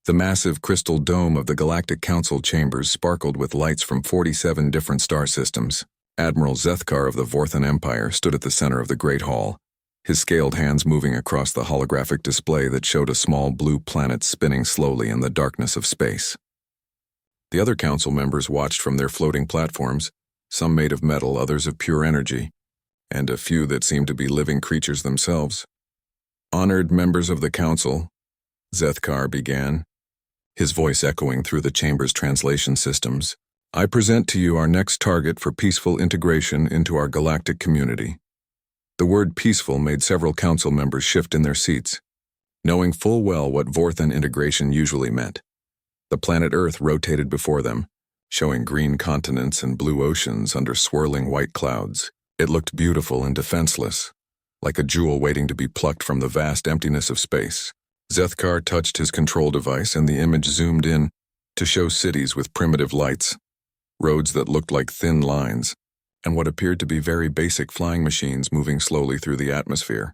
The massive crystal dome of the Galactic Council chambers sparkled with lights from 47 different star systems. Admiral Zethkar of the Vorthan Empire stood at the center of the Great Hall, his scaled hands moving across the holographic display that showed a small blue planet spinning slowly in the darkness of space. The other council members watched from their floating platforms, some made of metal, others of pure energy, and a few that seemed to be living creatures themselves. "Honored members of the council," Zethkar began, his voice echoing through the chamber's translation systems, "I present to you our next target for peaceful integration into our galactic community." The word peaceful made several council members shift in their seats, knowing full well what Vorthan integration usually meant. The planet Earth rotated before them, showing green continents and blue oceans under swirling white clouds. It looked beautiful and defenseless, like a jewel waiting to be plucked from the vast emptiness of space. Zethkar touched his control device and the image zoomed in to show cities with primitive lights, roads that looked like thin lines, and what appeared to be very basic flying machines moving slowly through the atmosphere.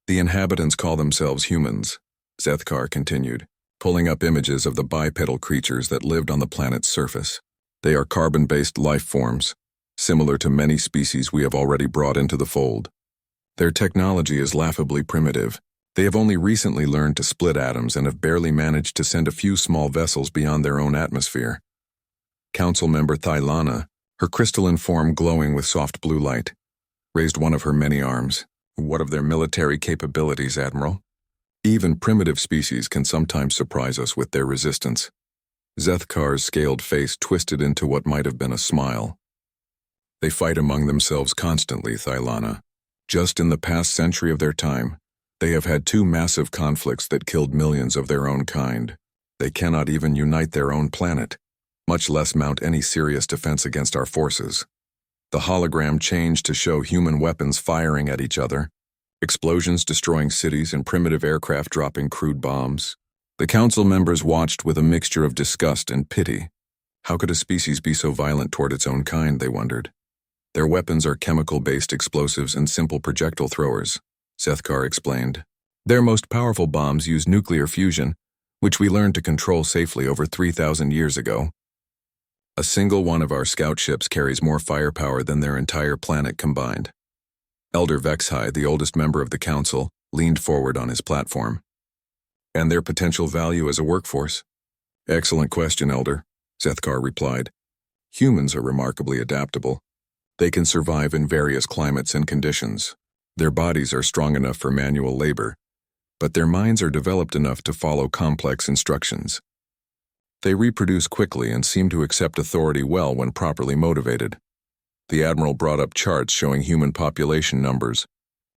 "The inhabitants call themselves humans," Zethkar continued, pulling up images of the bipedal creatures that lived on the planet's surface. "They are carbon-based life forms, similar to many species we have already brought into the fold. Their technology is laughably primitive. They have only recently learned to split atoms and have barely managed to send a few small vessels beyond their own atmosphere." Council member Thylana, her crystalline form glowing with soft blue light, raised one of her many arms. "What of their military capabilities, Admiral? Even primitive species can sometimes surprise us with their resistance." Zethkar's scaled face twisted into what might have been a smile. "They fight among themselves constantly, Thylana. Just in the past century of their time, they have had 2 massive conflicts that killed millions of their own kind. They cannot even unite their own planet, much less mount any serious defense against our forces." The hologram changed to show human weapons firing at each other, explosions destroying cities and primitive aircraft dropping crude bombs. The council members watched with a mixture of disgust and pity. How could a species be so violent toward its own kind, they wondered. "Their weapons are chemical-based explosives and simple projectile throwers," Zethkar explained. "Their most powerful bombs use nuclear fusion, which we learned to control safely over 3,000 years ago. A single one of our scout ships carries more firepower than their entire planet combined." Elder Vexhai, the oldest member of the council, leaned forward on his platform. "And their potential value as a workforce?" "Excellent question, Elder," Zethkar replied. "Humans are remarkably adaptable. They can survive in various climates and conditions. Their bodies are strong enough for manual labor, but their minds are developed enough to follow complex instructions. They reproduce quickly and seem to accept authority well when properly motivated." The Admiral brought up charts showing human population numbers,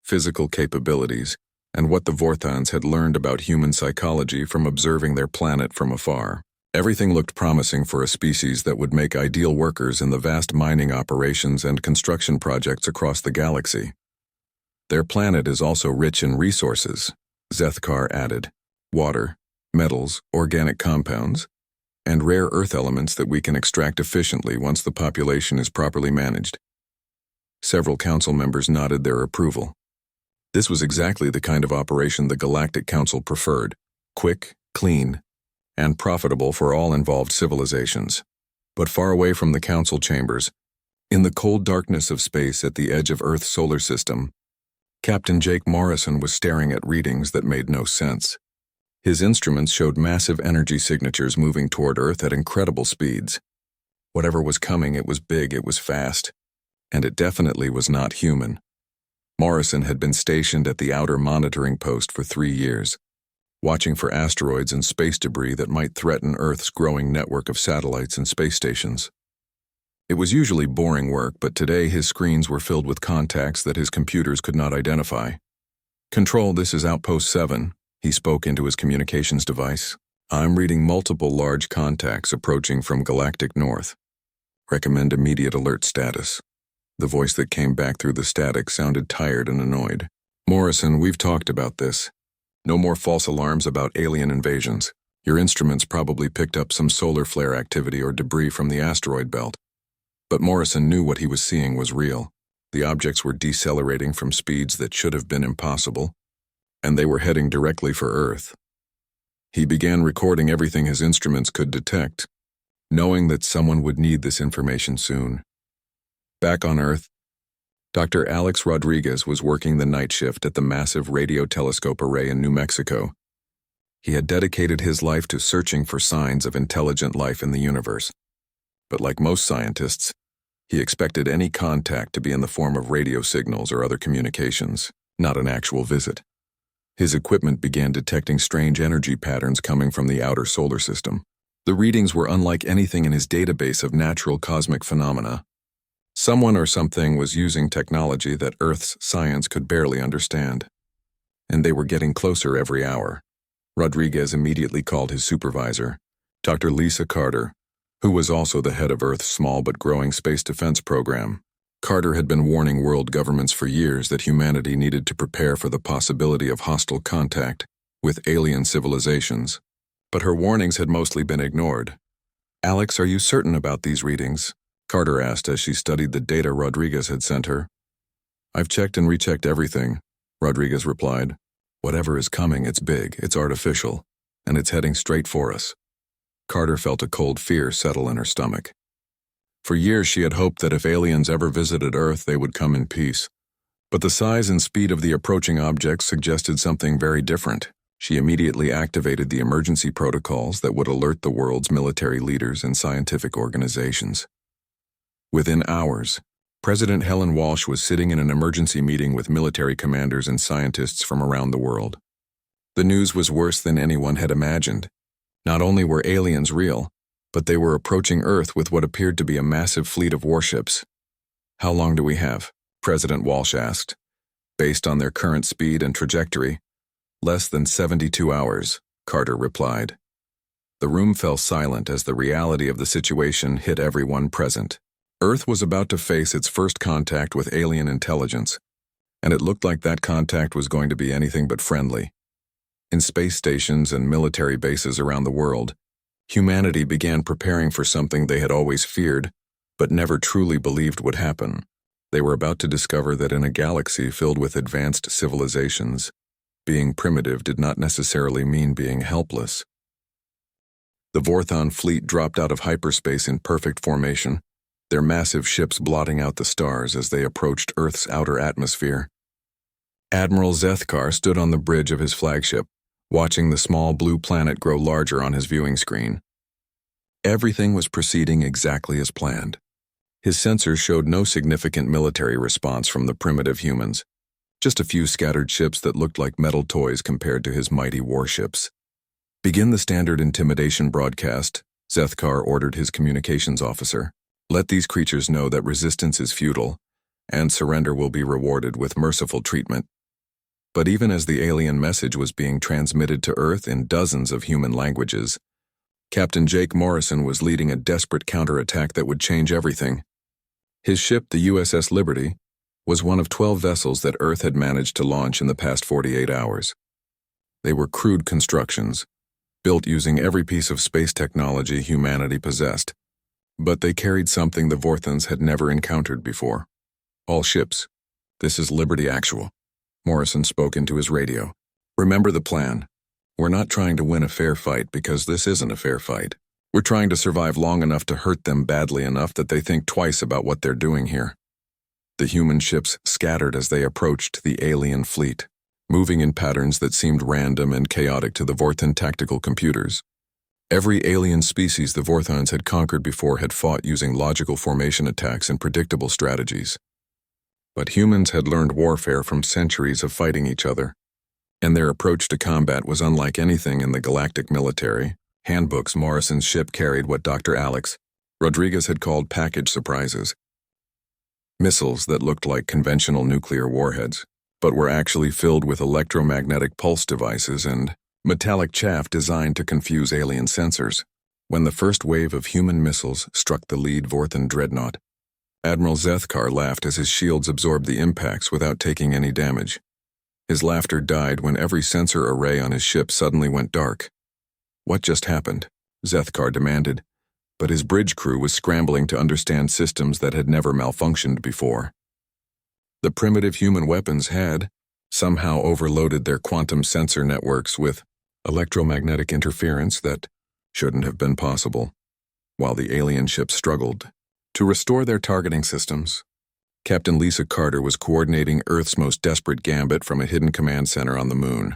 physical capabilities, and what the Vorthans had learned about human psychology from observing their planet from afar. Everything looked promising for a species that would make ideal workers in the vast mining operations and construction projects across the galaxy. "Their planet is also rich in resources," Zethkar added. "Water, metals, organic compounds, and rare earth elements that we can extract efficiently once the population is properly managed." Several council members nodded their approval. This was exactly the kind of operation the Galactic Council preferred: quick, clean, and profitable for all involved civilizations. But far away from the council chambers, in the cold darkness of space at the edge of Earth's solar system, Captain Jake Morrison was staring at readings that made no sense. His instruments showed massive energy signatures moving toward Earth at incredible speeds. Whatever was coming, it was big, it was fast, and it definitely was not human. Morrison had been stationed at the outer monitoring post for 3 years, watching for asteroids and space debris that might threaten Earth's growing network of satellites and space stations. It was usually boring work, but today his screens were filled with contacts that his computers could not identify. "Control, this is Outpost 7, he spoke into his communications device. "I'm reading multiple large contacts approaching from galactic north. Recommend immediate alert status." The voice that came back through the static sounded tired and annoyed. "Morrison, we've talked about this. No more false alarms about alien invasions. Your instruments probably picked up some solar flare activity or debris from the asteroid belt." But Morrison knew what he was seeing was real. The objects were decelerating from speeds that should have been impossible, and they were heading directly for Earth. He began recording everything his instruments could detect, knowing that someone would need this information soon. Back on Earth, Dr. Alex Rodriguez was working the night shift at the massive radio telescope array in New Mexico. He had dedicated his life to searching for signs of intelligent life in the universe. But like most scientists, he expected any contact to be in the form of radio signals or other communications, not an actual visit. His equipment began detecting strange energy patterns coming from the outer solar system. The readings were unlike anything in his database of natural cosmic phenomena. Someone or something was using technology that Earth's science could barely understand. And they were getting closer every hour. Rodriguez immediately called his supervisor, Dr. Lisa Carter, who was also the head of Earth's small but growing space defense program. Carter had been warning world governments for years that humanity needed to prepare for the possibility of hostile contact with alien civilizations. But her warnings had mostly been ignored. "Alex, are you certain about these readings?" Carter asked as she studied the data Rodriguez had sent her. "I've checked and rechecked everything," Rodriguez replied. "Whatever is coming, it's big, it's artificial, and it's heading straight for us." Carter felt a cold fear settle in her stomach. For years she had hoped that if aliens ever visited Earth, they would come in peace. But the size and speed of the approaching objects suggested something very different. She immediately activated the emergency protocols that would alert the world's military leaders and scientific organizations. Within hours, President Helen Walsh was sitting in an emergency meeting with military commanders and scientists from around the world. The news was worse than anyone had imagined. Not only were aliens real, but they were approaching Earth with what appeared to be a massive fleet of warships. "How long do we have?" President Walsh asked. "Based on their current speed and trajectory, less than 72 hours, Carter replied. The room fell silent as the reality of the situation hit everyone present. Earth was about to face its first contact with alien intelligence, and it looked like that contact was going to be anything but friendly. In space stations and military bases around the world, humanity began preparing for something they had always feared, but never truly believed would happen. They were about to discover that in a galaxy filled with advanced civilizations, being primitive did not necessarily mean being helpless. The Vorthon fleet dropped out of hyperspace in perfect formation, their massive ships blotting out the stars as they approached Earth's outer atmosphere. Admiral Zethkar stood on the bridge of his flagship, watching the small blue planet grow larger on his viewing screen. Everything was proceeding exactly as planned. His sensors showed no significant military response from the primitive humans, just a few scattered ships that looked like metal toys compared to his mighty warships. "Begin the standard intimidation broadcast," Zethkar ordered his communications officer. "Let these creatures know that resistance is futile, and surrender will be rewarded with merciful treatment." But even as the alien message was being transmitted to Earth in dozens of human languages, Captain Jake Morrison was leading a desperate counterattack that would change everything. His ship, the USS Liberty, was one of 12 vessels that Earth had managed to launch in the past 48 hours. They were crude constructions, built using every piece of space technology humanity possessed. But they carried something the Vorthons had never encountered before. "All ships, this is Liberty Actual," Morrison spoke into his radio. "Remember the plan. We're not trying to win a fair fight because this isn't a fair fight. We're trying to survive long enough to hurt them badly enough that they think twice about what they're doing here." The human ships scattered as they approached the alien fleet, moving in patterns that seemed random and chaotic to the Vorthon tactical computers. Every alien species the Vorthons had conquered before had fought using logical formation attacks and predictable strategies. But humans had learned warfare from centuries of fighting each other, and their approach to combat was unlike anything in the galactic military. Handbooks Morrison's ship carried what Dr. Alex Rodriguez had called package surprises. Missiles that looked like conventional nuclear warheads, but were actually filled with electromagnetic pulse devices and metallic chaff designed to confuse alien sensors. When the first wave of human missiles struck the lead Vorthon dreadnought, Admiral Zethkar laughed as his shields absorbed the impacts without taking any damage. His laughter died when every sensor array on his ship suddenly went dark. "What just happened?" Zethkar demanded, but his bridge crew was scrambling to understand systems that had never malfunctioned before. The primitive human weapons had somehow overloaded their quantum sensor networks with electromagnetic interference that shouldn't have been possible, while the alien ships struggled to restore their targeting systems. Captain Lisa Carter was coordinating Earth's most desperate gambit from a hidden command center on the moon.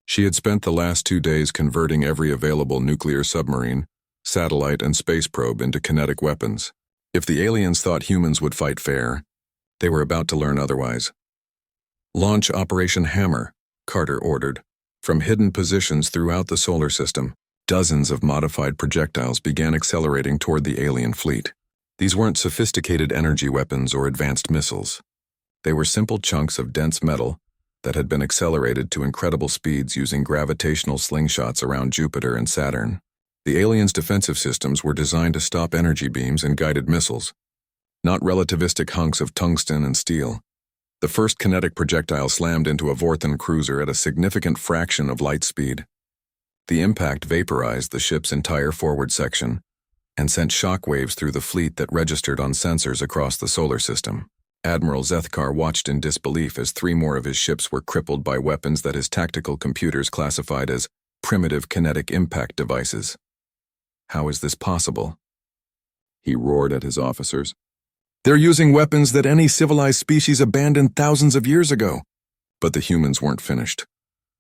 She had spent the last 2 days converting every available nuclear submarine, satellite, and space probe into kinetic weapons. If the aliens thought humans would fight fair, they were about to learn otherwise. "Launch Operation Hammer," Carter ordered. From hidden positions throughout the solar system, dozens of modified projectiles began accelerating toward the alien fleet. These weren't sophisticated energy weapons or advanced missiles. They were simple chunks of dense metal that had been accelerated to incredible speeds using gravitational slingshots around Jupiter and Saturn. The aliens' defensive systems were designed to stop energy beams and guided missiles, not relativistic hunks of tungsten and steel. The first kinetic projectile slammed into a Vorthan cruiser at a significant fraction of light speed. The impact vaporized the ship's entire forward section and sent shockwaves through the fleet that registered on sensors across the solar system. Admiral Zethkar watched in disbelief as 3 more of his ships were crippled by weapons that his tactical computers classified as primitive kinetic impact devices. "How is this possible?" he roared at his officers. "They're using weapons that any civilized species abandoned thousands of years ago." But the humans weren't finished.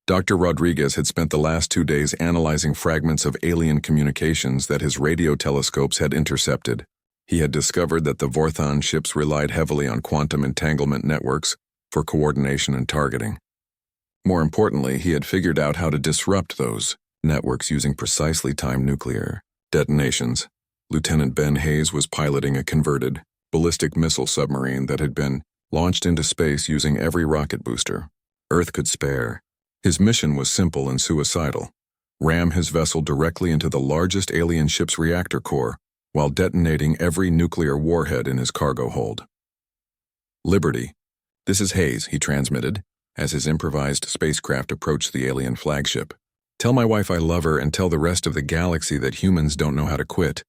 Dr. Rodriguez had spent the last 2 days analyzing fragments of alien communications that his radio telescopes had intercepted. He had discovered that the Vorthan ships relied heavily on quantum entanglement networks for coordination and targeting. More importantly, he had figured out how to disrupt those networks using precisely timed nuclear detonations. Lieutenant Ben Hayes was piloting a converted, ballistic missile submarine that had been launched into space using every rocket booster Earth could spare. His mission was simple and suicidal: ram his vessel directly into the largest alien ship's reactor core while detonating every nuclear warhead in his cargo hold. "Liberty, this is Hayes," he transmitted, as his improvised spacecraft approached the alien flagship. "Tell my wife I love her and tell the rest of the galaxy that humans don't know how to quit."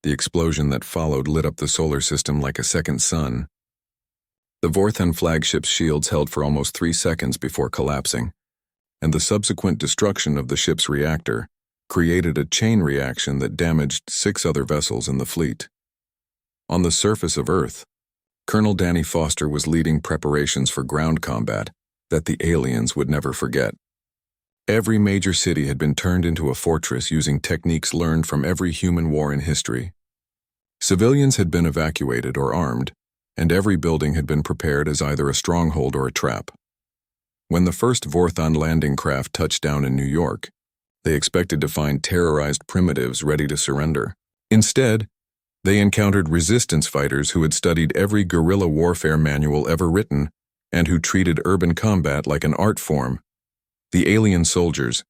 The explosion that followed lit up the solar system like a second sun. The Vorthan flagship's shields held for almost 3 seconds before collapsing, and the subsequent destruction of the ship's reactor created a chain reaction that damaged 6 other vessels in the fleet. On the surface of Earth, Colonel Danny Foster was leading preparations for ground combat that the aliens would never forget. Every major city had been turned into a fortress using techniques learned from every human war in history. Civilians had been evacuated or armed, and every building had been prepared as either a stronghold or a trap. When the first Vorthan landing craft touched down in New York, they expected to find terrorized primitives ready to surrender. Instead, they encountered resistance fighters who had studied every guerrilla warfare manual ever written and who treated urban combat like an art form. The alien soldiers,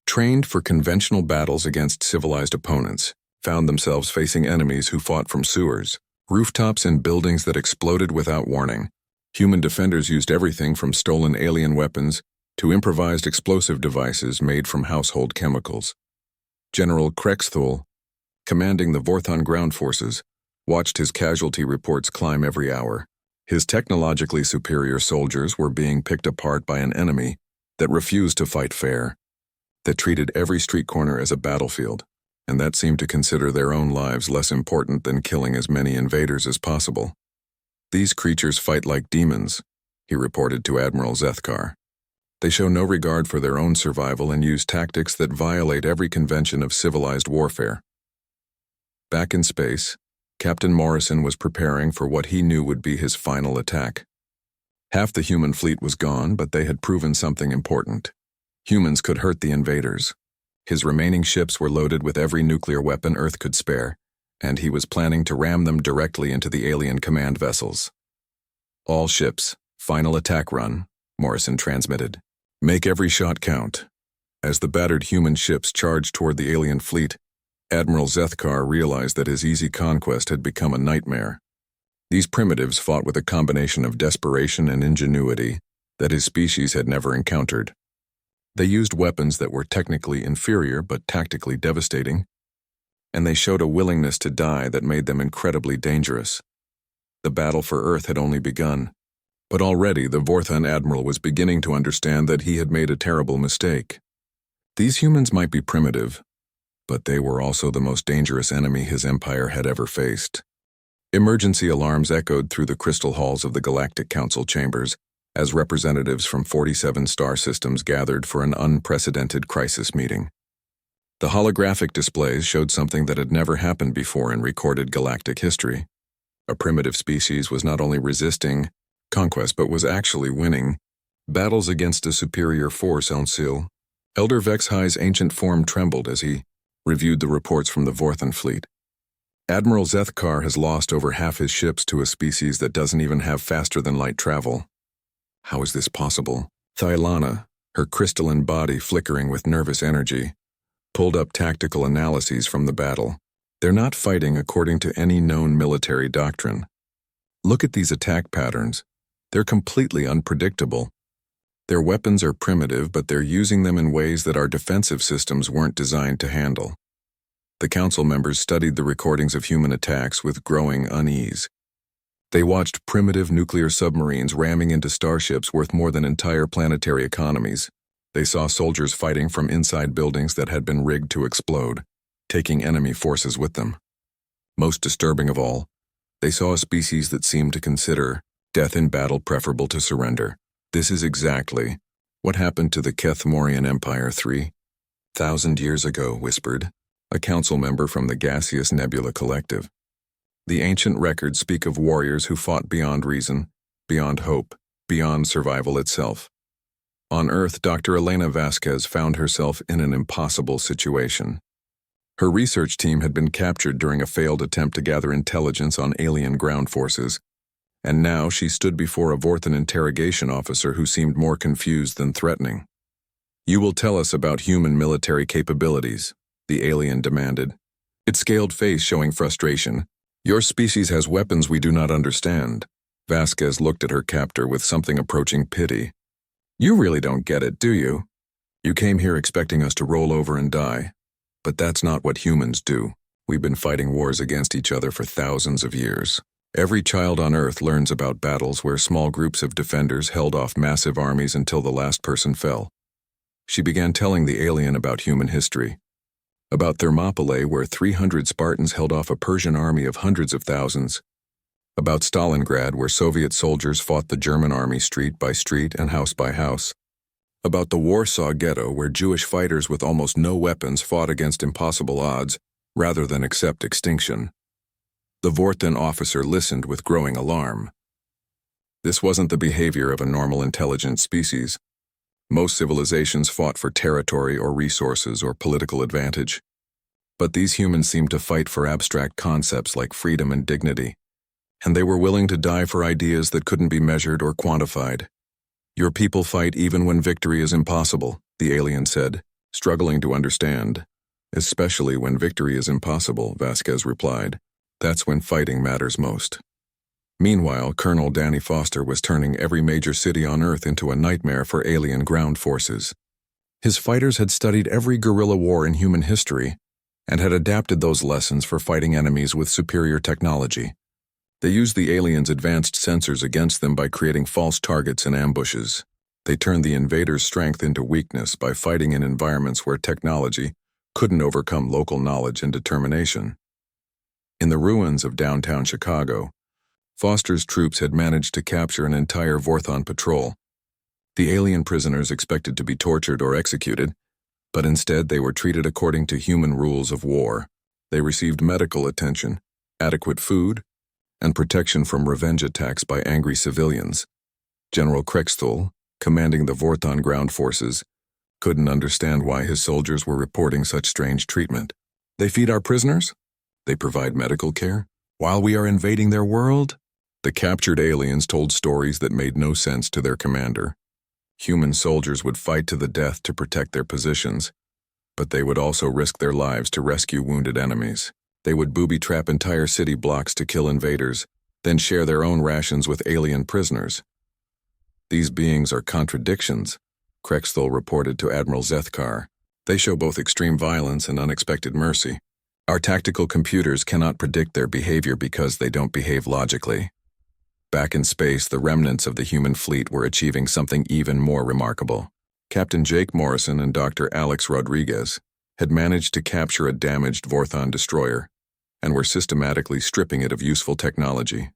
trained for conventional battles against civilized opponents, found themselves facing enemies who fought from sewers, rooftops, and buildings that exploded without warning. Human defenders used everything from stolen alien weapons to improvised explosive devices made from household chemicals. General Krexthul, commanding the Vorthan ground forces, watched his casualty reports climb every hour. His technologically superior soldiers were being picked apart by an enemy that refused to fight fair, that treated every street corner as a battlefield, and that seemed to consider their own lives less important than killing as many invaders as possible. "These creatures fight like demons," he reported to Admiral Zethkar. "They show no regard for their own survival and use tactics that violate every convention of civilized warfare." Back in space, Captain Morrison was preparing for what he knew would be his final attack. Half the human fleet was gone, but they had proven something important. Humans could hurt the invaders. His remaining ships were loaded with every nuclear weapon Earth could spare, and he was planning to ram them directly into the alien command vessels. "All ships, final attack run," Morrison transmitted. "Make every shot count." As the battered human ships charged toward the alien fleet, Admiral Zethkar realized that his easy conquest had become a nightmare. These primitives fought with a combination of desperation and ingenuity that his species had never encountered. They used weapons that were technically inferior but tactically devastating, and they showed a willingness to die that made them incredibly dangerous. The battle for Earth had only begun, but already the Vorthan admiral was beginning to understand that he had made a terrible mistake. These humans might be primitive, but they were also the most dangerous enemy his empire had ever faced. Emergency alarms echoed through the crystal halls of the Galactic Council chambers as representatives from 47 star systems gathered for an unprecedented crisis meeting. The holographic displays showed something that had never happened before in recorded galactic history. A primitive species was not only resisting conquest but was actually winning battles against a superior force. Council. Elder Vexhi's ancient form trembled as he reviewed the reports from the Vorthan fleet. Admiral Zethkar has lost over half his ships to a species that doesn't even have faster-than-light travel. How is this possible? Thylana, her crystalline body flickering with nervous energy, pulled up tactical analyses from the battle. They're not fighting according to any known military doctrine. Look at these attack patterns. They're completely unpredictable. Their weapons are primitive, but they're using them in ways that our defensive systems weren't designed to handle. The council members studied the recordings of human attacks with growing unease. They watched primitive nuclear submarines ramming into starships worth more than entire planetary economies. They saw soldiers fighting from inside buildings that had been rigged to explode, taking enemy forces with them. Most disturbing of all, they saw a species that seemed to consider death in battle preferable to surrender. This is exactly what happened to the Kethmorian Empire 3,000 years ago, whispered a council member from the gaseous nebula collective. The ancient records speak of warriors who fought beyond reason, beyond hope, beyond survival itself. On Earth, Dr. Elena Vasquez found herself in an impossible situation. Her research team had been captured during a failed attempt to gather intelligence on alien ground forces, and now she stood before a Vorthan interrogation officer who seemed more confused than threatening. "You will tell us about human military capabilities," the alien demanded, its scaled face showing frustration. "Your species has weapons we do not understand." Vasquez looked at her captor with something approaching pity. "You really don't get it, do you? You came here expecting us to roll over and die. But that's not what humans do. We've been fighting wars against each other for thousands of years. Every child on Earth learns about battles where small groups of defenders held off massive armies until the last person fell." She began telling the alien about human history. About Thermopylae, where 300 Spartans held off a Persian army of hundreds of thousands. About Stalingrad, where Soviet soldiers fought the German army street by street and house by house. About the Warsaw Ghetto, where Jewish fighters with almost no weapons fought against impossible odds rather than accept extinction. The Vorthan officer listened with growing alarm. This wasn't the behavior of a normal intelligent species. Most civilizations fought for territory or resources or political advantage. But these humans seemed to fight for abstract concepts like freedom and dignity. And they were willing to die for ideas that couldn't be measured or quantified. "Your people fight even when victory is impossible," the alien said, struggling to understand. "Especially when victory is impossible," Vasquez replied. "That's when fighting matters most." Meanwhile, Colonel Danny Foster was turning every major city on Earth into a nightmare for alien ground forces. His fighters had studied every guerrilla war in human history and had adapted those lessons for fighting enemies with superior technology. They used the aliens' advanced sensors against them by creating false targets and ambushes. They turned the invaders' strength into weakness by fighting in environments where technology couldn't overcome local knowledge and determination. In the ruins of downtown Chicago, Foster's troops had managed to capture an entire Vorthon patrol. The alien prisoners expected to be tortured or executed, but instead they were treated according to human rules of war. They received medical attention, adequate food, and protection from revenge attacks by angry civilians. General Krexthul, commanding the Vorthon ground forces, couldn't understand why his soldiers were reporting such strange treatment. "They feed our prisoners? They provide medical care? While we are invading their world?" The captured aliens told stories that made no sense to their commander. Human soldiers would fight to the death to protect their positions, but they would also risk their lives to rescue wounded enemies. They would booby-trap entire city blocks to kill invaders, then share their own rations with alien prisoners. "These beings are contradictions," Krexthul reported to Admiral Zethkar. "They show both extreme violence and unexpected mercy. Our tactical computers cannot predict their behavior because they don't behave logically." Back in space, the remnants of the human fleet were achieving something even more remarkable. Captain Jake Morrison and Dr. Alex Rodriguez had managed to capture a damaged Vorthon destroyer and were systematically stripping it of useful technology.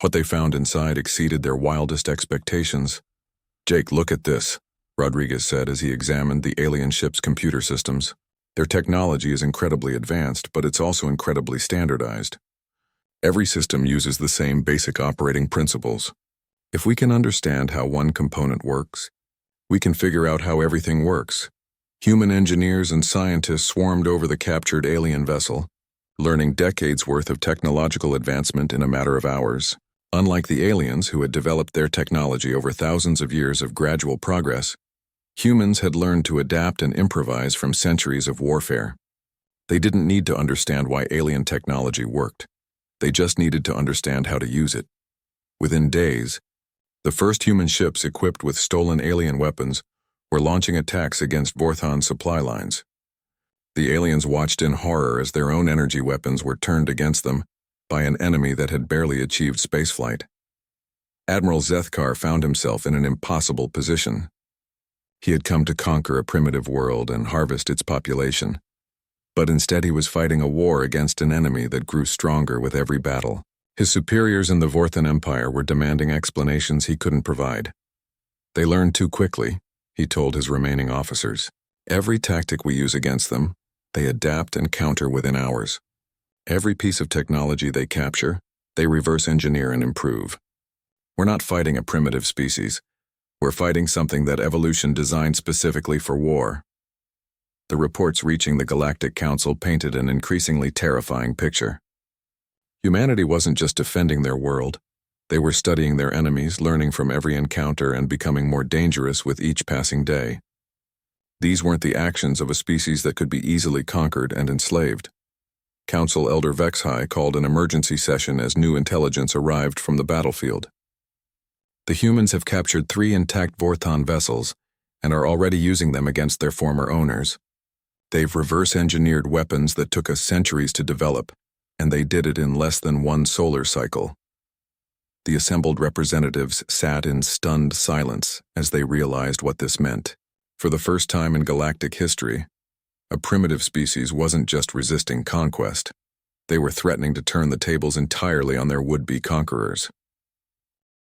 What they found inside exceeded their wildest expectations. "Jake, look at this," Rodriguez said as he examined the alien ship's computer systems. "Their technology is incredibly advanced, but it's also incredibly standardized. Every system uses the same basic operating principles. If we can understand how one component works, we can figure out how everything works." Human engineers and scientists swarmed over the captured alien vessel, learning decades' worth of technological advancement in a matter of hours. Unlike the aliens who had developed their technology over thousands of years of gradual progress, humans had learned to adapt and improvise from centuries of warfare. They didn't need to understand why alien technology worked. They just needed to understand how to use it. Within days, the first human ships equipped with stolen alien weapons were launching attacks against Vorthon supply lines. The aliens watched in horror as their own energy weapons were turned against them by an enemy that had barely achieved spaceflight. Admiral Zethkar found himself in an impossible position. He had come to conquer a primitive world and harvest its population, but instead he was fighting a war against an enemy that grew stronger with every battle. His superiors in the Vorthon Empire were demanding explanations he couldn't provide. "They learned too quickly," he told his remaining officers. "Every tactic we use against them, they adapt and counter within hours. Every piece of technology they capture, they reverse engineer and improve. We're not fighting a primitive species. We're fighting something that evolution designed specifically for war." The reports reaching the Galactic Council painted an increasingly terrifying picture. Humanity wasn't just defending their world. They were studying their enemies, learning from every encounter, and becoming more dangerous with each passing day. These weren't the actions of a species that could be easily conquered and enslaved. Council Elder Vexhai called an emergency session as new intelligence arrived from the battlefield. "The humans have captured 3 intact Vorthon vessels and are already using them against their former owners. They've reverse-engineered weapons that took us centuries to develop, and they did it in less than 1 solar cycle." The assembled representatives sat in stunned silence as they realized what this meant. For the first time in galactic history, a primitive species wasn't just resisting conquest. They were threatening to turn the tables entirely on their would-be conquerors.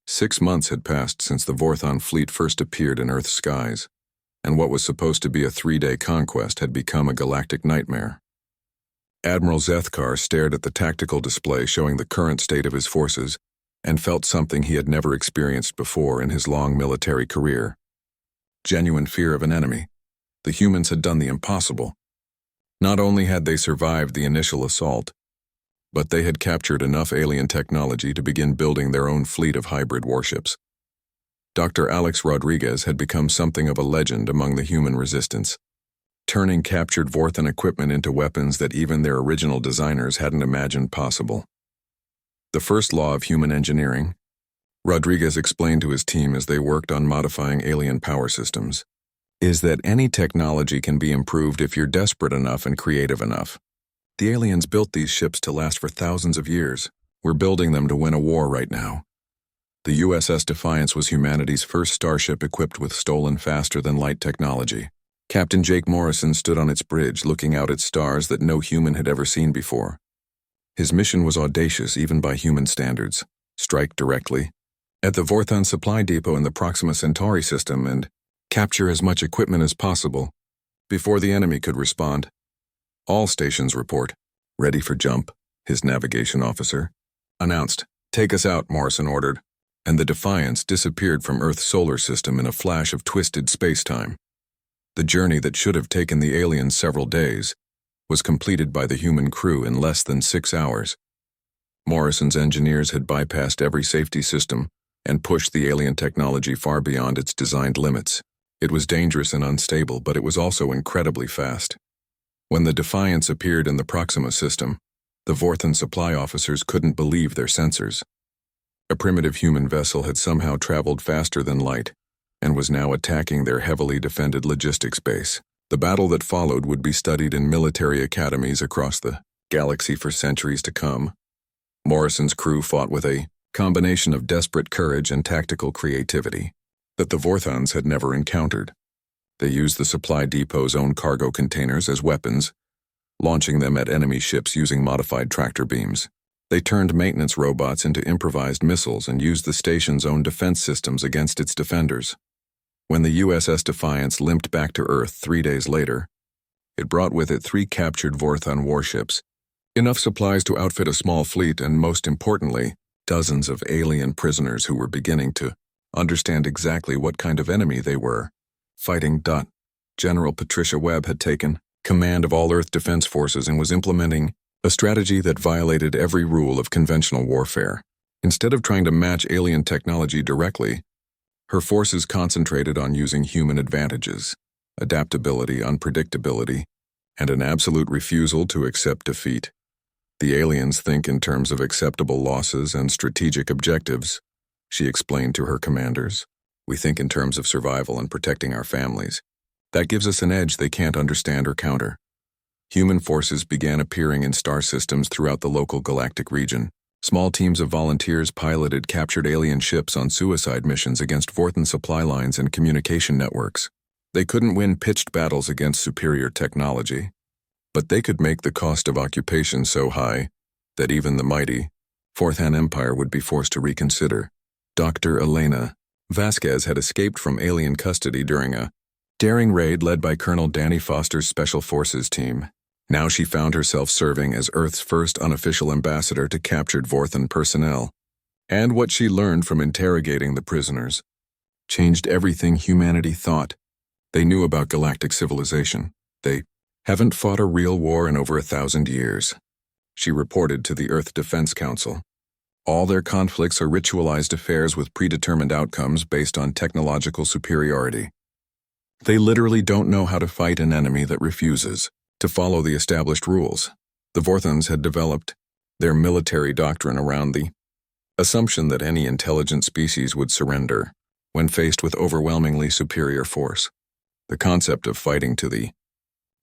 6 months had passed since the Vorthon fleet first appeared in Earth's skies, and what was supposed to be a 3-day conquest had become a galactic nightmare. Admiral Zethkar stared at the tactical display showing the current state of his forces and felt something he had never experienced before in his long military career. Genuine fear of an enemy. The humans had done the impossible. Not only had they survived the initial assault, but they had captured enough alien technology to begin building their own fleet of hybrid warships. Dr. Alex Rodriguez had become something of a legend among the human resistance, turning captured Vorthon equipment into weapons that even their original designers hadn't imagined possible. The first law of human engineering, Rodriguez explained to his team as they worked on modifying alien power systems, is that any technology can be improved if you're desperate enough and creative enough. The aliens built these ships to last for thousands of years. We're building them to win a war right now. The USS Defiance was humanity's first starship equipped with stolen faster-than-light technology. Captain Jake Morrison stood on its bridge looking out at stars that no human had ever seen before. His mission was audacious even by human standards. Strike directly at the Vorthon supply depot in the Proxima Centauri system and capture as much equipment as possible before the enemy could respond. "All stations report. Ready for jump," his navigation officer announced. "Take us out," Morrison ordered, and the Defiance disappeared from Earth's solar system in a flash of twisted space-time. The journey that should have taken the aliens several days was completed by the human crew in less than 6 hours. Morrison's engineers had bypassed every safety system and pushed the alien technology far beyond its designed limits. It was dangerous and unstable, but it was also incredibly fast. When the Defiance appeared in the Proxima system, the Vorthon supply officers couldn't believe their sensors. A primitive human vessel had somehow traveled faster than light and was now attacking their heavily defended logistics base. The battle that followed would be studied in military academies across the galaxy for centuries to come. Morrison's crew fought with a combination of desperate courage and tactical creativity that the Vorthons had never encountered. They used the supply depot's own cargo containers as weapons, launching them at enemy ships using modified tractor beams. They turned maintenance robots into improvised missiles and used the station's own defense systems against its defenders. When the USS Defiance limped back to Earth 3 days later, it brought with it 3 captured Vorthon warships, enough supplies to outfit a small fleet, and most importantly, dozens of alien prisoners who were beginning to understand exactly what kind of enemy they were fighting. General Patricia Webb had taken command of all Earth defense forces and was implementing a strategy that violated every rule of conventional warfare. Instead of trying to match alien technology directly, her forces concentrated on using human advantages, adaptability, unpredictability, and an absolute refusal to accept defeat. The aliens think in terms of acceptable losses and strategic objectives, she explained to her commanders. We think in terms of survival and protecting our families. That gives us an edge they can't understand or counter. Human forces began appearing in star systems throughout the local galactic region. Small teams of volunteers piloted captured alien ships on suicide missions against Vorthon supply lines and communication networks. They couldn't win pitched battles against superior technology, but they could make the cost of occupation so high that even the mighty Vorthon Empire would be forced to reconsider. Dr. Elena Vasquez had escaped from alien custody during a daring raid led by Colonel Danny Foster's Special Forces team. Now she found herself serving as Earth's first unofficial ambassador to captured Vorthon personnel. And what she learned from interrogating the prisoners changed everything humanity thought they knew about galactic civilization. They haven't fought a real war in over 1,000 years, she reported to the Earth Defense Council. All their conflicts are ritualized affairs with predetermined outcomes based on technological superiority. They literally don't know how to fight an enemy that refuses to follow the established rules. The Vorthons had developed their military doctrine around the assumption that any intelligent species would surrender when faced with overwhelmingly superior force. The concept of fighting to the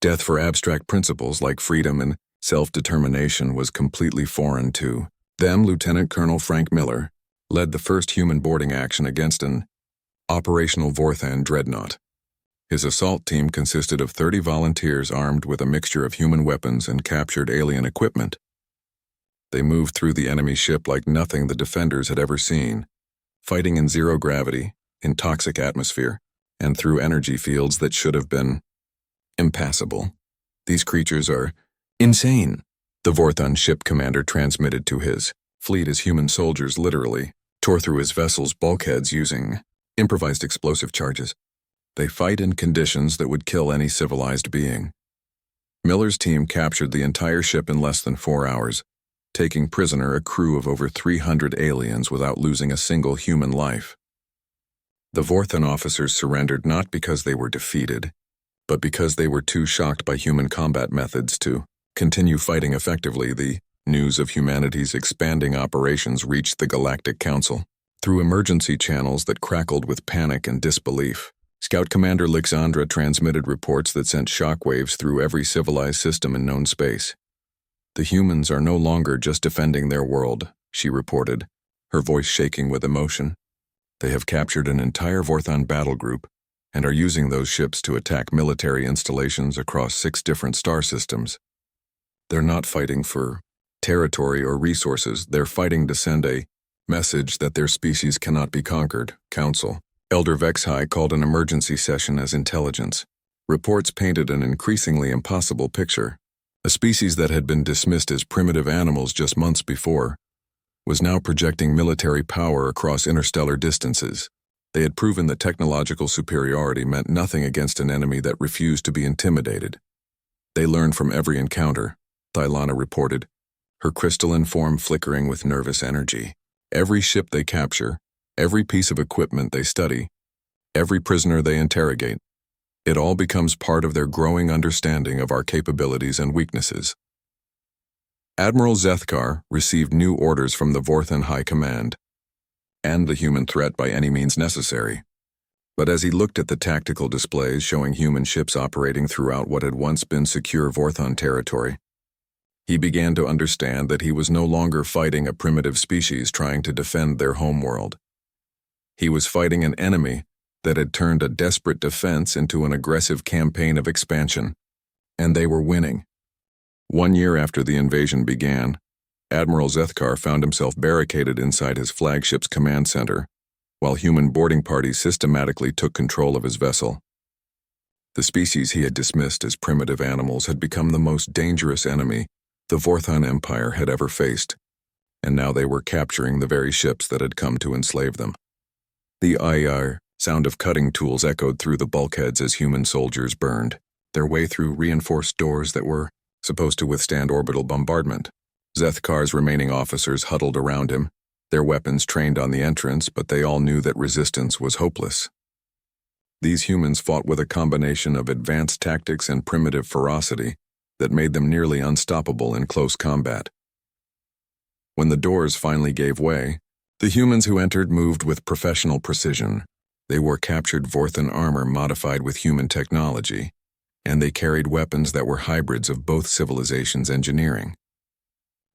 death for abstract principles like freedom and self-determination was completely foreign to them. Lieutenant Colonel Frank Miller led the first human boarding action against an operational Vorthon dreadnought. His assault team consisted of 30 volunteers armed with a mixture of human weapons and captured alien equipment. They moved through the enemy ship like nothing the defenders had ever seen, fighting in zero gravity, in toxic atmosphere, and through energy fields that should have been impassable. These creatures are insane, the Vorthon ship commander transmitted to his fleet as human soldiers literally tore through his vessel's bulkheads using improvised explosive charges. They fight in conditions that would kill any civilized being. Miller's team captured the entire ship in less than 4 hours, taking prisoner a crew of over 300 aliens without losing a single human life. The Vorthon officers surrendered not because they were defeated, but because they were too shocked by human combat methods to continue fighting effectively. The news of humanity's expanding operations reached the Galactic Council through emergency channels that crackled with panic and disbelief. Scout Commander Lixandra transmitted reports that sent shockwaves through every civilized system in known space. The humans are no longer just defending their world, she reported, her voice shaking with emotion. They have captured an entire Vorthon battle group and are using those ships to attack military installations across 6 different star systems. They're not fighting for territory or resources. They're fighting to send a message that their species cannot be conquered. Council Elder Vexhai called an emergency session as intelligence. Reports painted an increasingly impossible picture. A species that had been dismissed as primitive animals just months before was now projecting military power across interstellar distances. They had proven that technological superiority meant nothing against an enemy that refused to be intimidated. They learned from every encounter, Thylana reported, her crystalline form flickering with nervous energy. Every ship they capture, every piece of equipment they study, every prisoner they interrogate, it all becomes part of their growing understanding of our capabilities and weaknesses. Admiral Zethkar received new orders from the Vorthon High Command, and the human threat by any means necessary. But as he looked at the tactical displays showing human ships operating throughout what had once been secure Vorthon territory, he began to understand that he was no longer fighting a primitive species trying to defend their homeworld. He was fighting an enemy that had turned a desperate defense into an aggressive campaign of expansion. And they were winning. 1 year after the invasion began, Admiral Zethkar found himself barricaded inside his flagship's command center, while human boarding parties systematically took control of his vessel. The species he had dismissed as primitive animals had become the most dangerous enemy the Vorthon Empire had ever faced, and now they were capturing the very ships that had come to enslave them. The sound of cutting tools echoed through the bulkheads as human soldiers burned their way through reinforced doors that were supposed to withstand orbital bombardment. Zethkar's remaining officers huddled around him, their weapons trained on the entrance, but they all knew that resistance was hopeless. These humans fought with a combination of advanced tactics and primitive ferocity that made them nearly unstoppable in close combat. When the doors finally gave way, the humans who entered moved with professional precision. They wore captured Vorthon armor modified with human technology, and they carried weapons that were hybrids of both civilizations' engineering.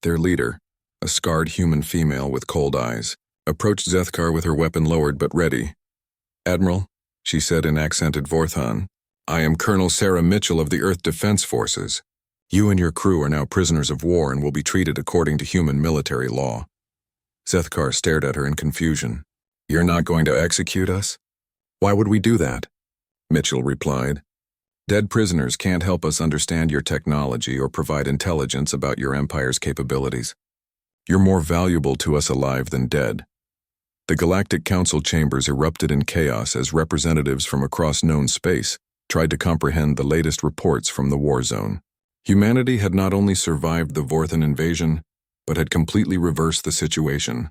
Their leader, a scarred human female with cold eyes, approached Zethkar with her weapon lowered but ready. "Admiral," she said in accented Vorthon, "I am Colonel Sarah Mitchell of the Earth Defense Forces. You and your crew are now prisoners of war and will be treated according to human military law." Zethkar stared at her in confusion. "You're not going to execute us? Why would we do that?" Mitchell replied. "Dead prisoners can't help us understand your technology or provide intelligence about your empire's capabilities. You're more valuable to us alive than dead." The Galactic Council chambers erupted in chaos as representatives from across known space tried to comprehend the latest reports from the war zone. Humanity had not only survived the Vorthon invasion, but had completely reversed the situation.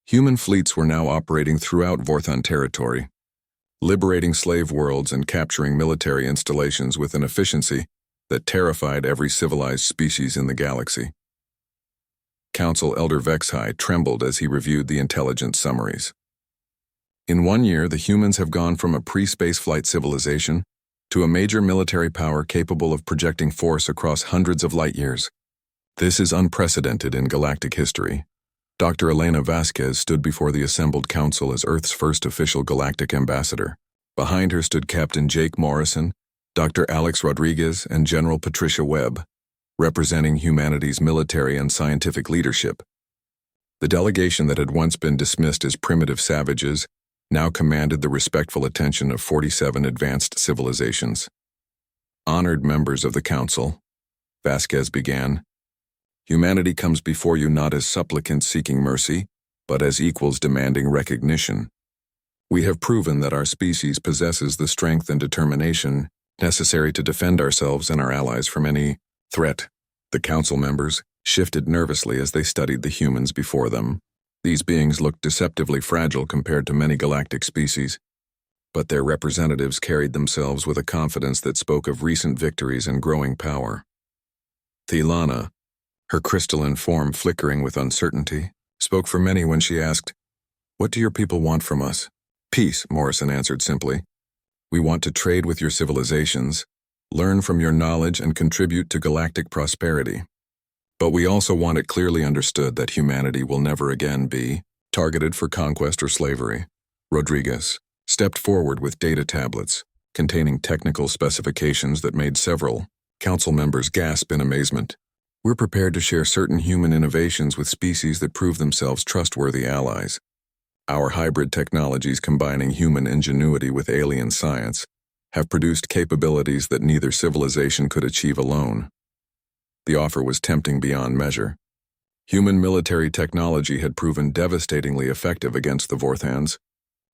Human fleets were now operating throughout Vorthon territory, liberating slave worlds and capturing military installations with an efficiency that terrified every civilized species in the galaxy. Council Elder Vexhai trembled as he reviewed the intelligence summaries. In 1 year, the humans have gone from a pre-spaceflight civilization to a major military power capable of projecting force across hundreds of light years. This is unprecedented in galactic history. Dr. Elena Vasquez stood before the assembled council as Earth's first official galactic ambassador. Behind her stood Captain Jake Morrison, Dr. Alex Rodriguez, and General Patricia Webb, representing humanity's military and scientific leadership. The delegation that had once been dismissed as primitive savages now commanded the respectful attention of 47 advanced civilizations. "Honored members of the council," Vasquez began, "humanity comes before you not as supplicants seeking mercy, but as equals demanding recognition. We have proven that our species possesses the strength and determination necessary to defend ourselves and our allies from any threat." The council members shifted nervously as they studied the humans before them. These beings looked deceptively fragile compared to many galactic species, but their representatives carried themselves with a confidence that spoke of recent victories and growing power. Thilana, her crystalline form flickering with uncertainty, spoke for many when she asked, "What do your people want from us?" "Peace," Morrison answered simply. "We want to trade with your civilizations, learn from your knowledge, and contribute to galactic prosperity. But we also want it clearly understood that humanity will never again be targeted for conquest or slavery." Rodriguez stepped forward with data tablets containing technical specifications that made several council members gasp in amazement. "We're prepared to share certain human innovations with species that prove themselves trustworthy allies. Our hybrid technologies combining human ingenuity with alien science have produced capabilities that neither civilization could achieve alone." The offer was tempting beyond measure. Human military technology had proven devastatingly effective against the Vorthans,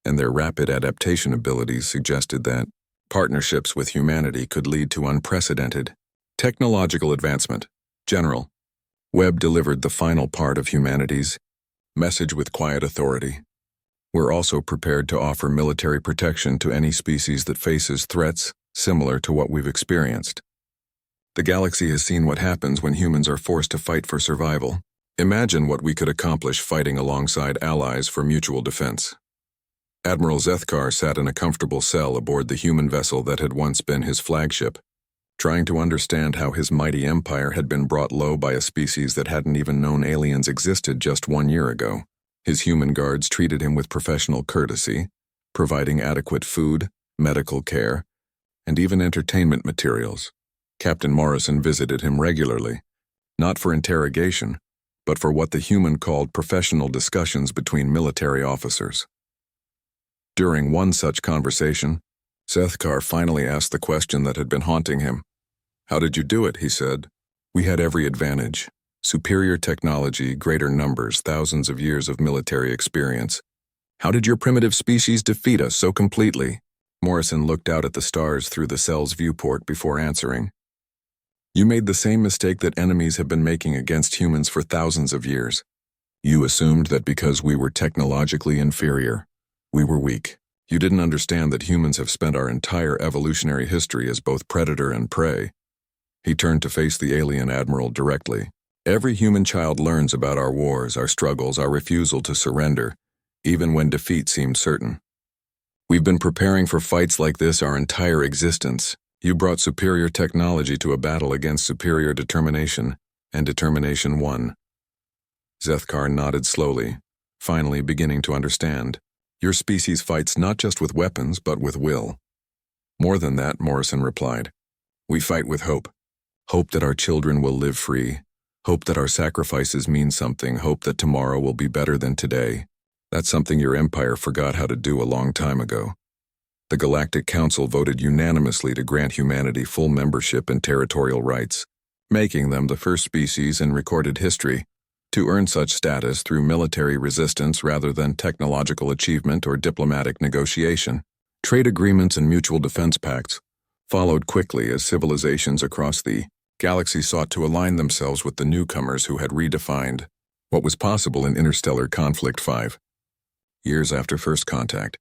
and their rapid adaptation abilities suggested that partnerships with humanity could lead to unprecedented technological advancement. "General," Webb delivered the final part of humanity's message with quiet authority, "we're also prepared to offer military protection to any species that faces threats similar to what we've experienced. The galaxy has seen what happens when humans are forced to fight for survival. Imagine what we could accomplish fighting alongside allies for mutual defense." Admiral Zethkar sat in a comfortable cell aboard the human vessel that had once been his flagship, trying to understand how his mighty empire had been brought low by a species that hadn't even known aliens existed just 1 year ago. His human guards treated him with professional courtesy, providing adequate food, medical care, and even entertainment materials. Captain Morrison visited him regularly, not for interrogation, but for what the human called professional discussions between military officers. During one such conversation, Zethkar finally asked the question that had been haunting him. "How did you do it?" he said. "We had every advantage. Superior technology, greater numbers, thousands of years of military experience. How did your primitive species defeat us so completely?" Morrison looked out at the stars through the cell's viewport before answering. "You made the same mistake that enemies have been making against humans for thousands of years. You assumed that because we were technologically inferior, we were weak. You didn't understand that humans have spent our entire evolutionary history as both predator and prey." He turned to face the alien admiral directly. "Every human child learns about our wars, our struggles, our refusal to surrender, even when defeat seemed certain. We've been preparing for fights like this our entire existence. You brought superior technology to a battle against superior determination, and determination won." Zethkar nodded slowly, finally beginning to understand. "Your species fights not just with weapons, but with will." "More than that," Morrison replied. "We fight with hope. Hope that our children will live free. Hope that our sacrifices mean something. Hope that tomorrow will be better than today. That's something your empire forgot how to do a long time ago. The Galactic Council voted unanimously to grant humanity full membership and territorial rights, making them the first species in recorded history to earn such status through military resistance rather than technological achievement or diplomatic negotiation. Trade agreements and mutual defense pacts followed quickly as civilizations across the galaxy sought to align themselves with the newcomers who had redefined what was possible in Interstellar Conflict 5. Years after first contact,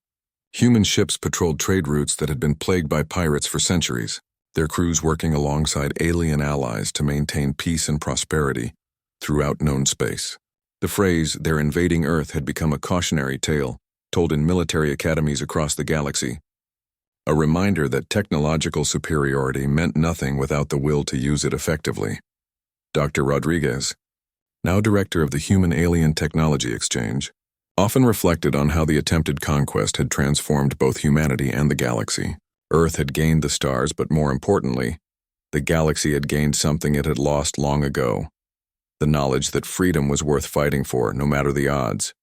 human ships patrolled trade routes that had been plagued by pirates for centuries, their crews working alongside alien allies to maintain peace and prosperity throughout known space. The phrase, "they're invading Earth," had become a cautionary tale told in military academies across the galaxy, a reminder that technological superiority meant nothing without the will to use it effectively. Dr. Rodriguez, now director of the Human-Alien Technology Exchange, often reflected on how the attempted conquest had transformed both humanity and the galaxy. Earth had gained the stars, but more importantly, the galaxy had gained something it had lost long ago: the knowledge that freedom was worth fighting for, no matter the odds.